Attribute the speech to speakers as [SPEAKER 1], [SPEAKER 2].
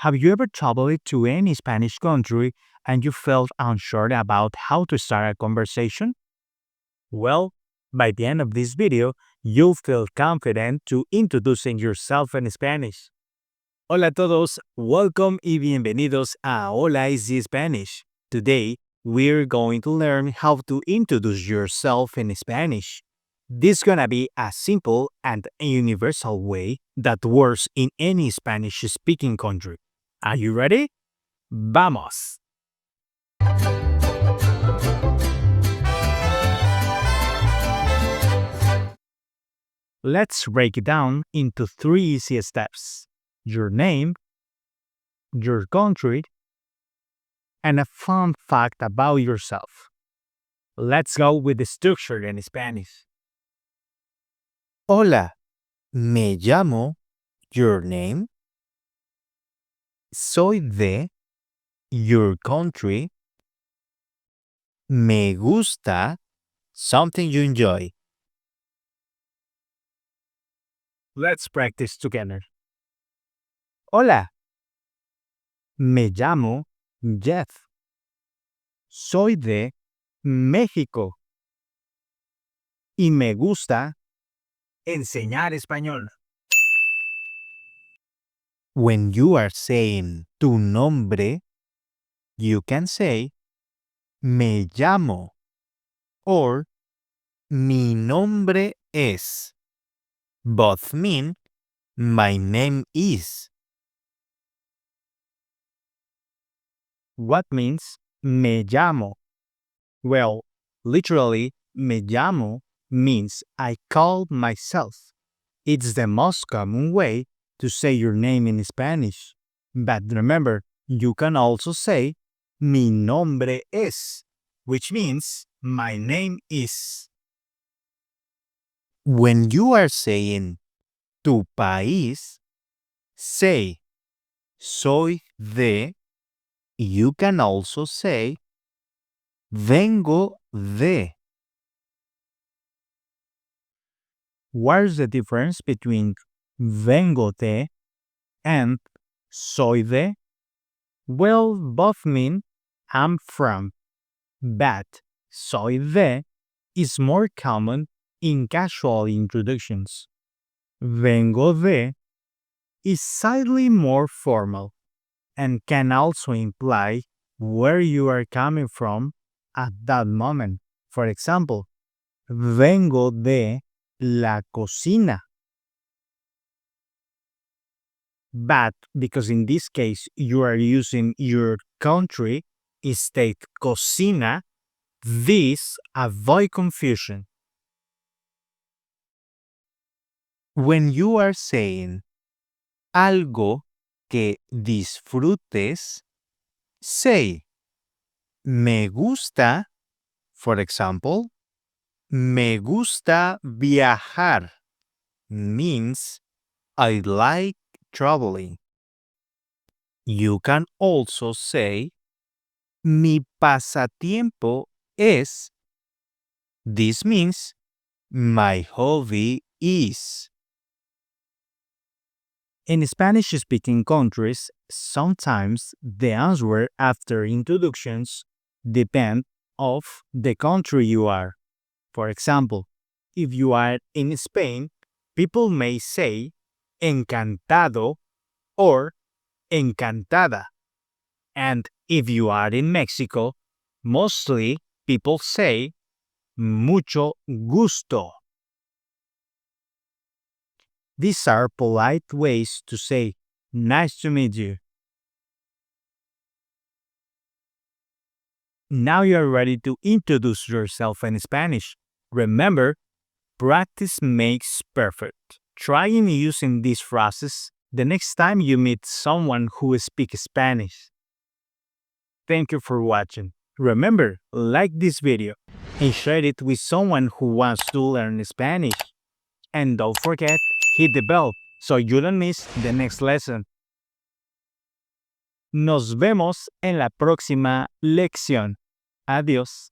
[SPEAKER 1] Have you ever traveled to any Spanish country and you felt unsure about how to start a conversation? Well, by the end of this video, you'll feel confident to introducing yourself in Spanish. Hola a todos, welcome y bienvenidos a Hola Easy Spanish. Today, we're going to learn how to introduce yourself in Spanish. This is gonna be a simple and universal way that works in any Spanish-speaking country. Are you ready? ¡Vamos! Let's break it down into 3 easy steps: your name, your country, and a fun fact about yourself. Let's go with the structure in Spanish.
[SPEAKER 2] Hola, me llamo, your name, soy de, your country, me gusta, something you enjoy.
[SPEAKER 1] Let's practice together. Hola, me llamo Jeff. Soy de México. Y me gusta enseñar español.
[SPEAKER 2] When you are saying tu nombre, you can say me llamo or mi nombre es. Both mean my name is.
[SPEAKER 1] What means me llamo? Well, literally, me llamo means I call myself. It's the most common way to say your name in Spanish. But remember, you can also say mi nombre es, which means my name is.
[SPEAKER 2] When you are saying tu país, say soy de. You can also say vengo de.
[SPEAKER 1] What's the difference between vengo de and soy de? Well, both mean I'm from, but soy de is more common in casual introductions. Vengo de is slightly more formal and can also imply where you are coming from at that moment. For example, vengo de la cocina. But because in this case you are using your country state cocina, this avoid confusion.
[SPEAKER 2] When you are saying algo que disfrutes, say me gusta, for example, me gusta viajar means I like traveling. You can also say mi pasatiempo es. This means my hobby is.
[SPEAKER 1] In Spanish-speaking countries, sometimes the answer after introductions depend of the country you are. For example, if you are in Spain, people may say encantado or encantada. And if you are in Mexico, mostly people say mucho gusto. These are polite ways to say nice to meet you. Now you are ready to introduce yourself in Spanish. Remember, practice makes perfect. Try using these phrases the next time you meet someone who speaks Spanish. Thank you for watching. Remember, like this video and share it with someone who wants to learn Spanish. And don't forget, hit the bell so you don't miss the next lesson. Nos vemos en la próxima lección. Adiós.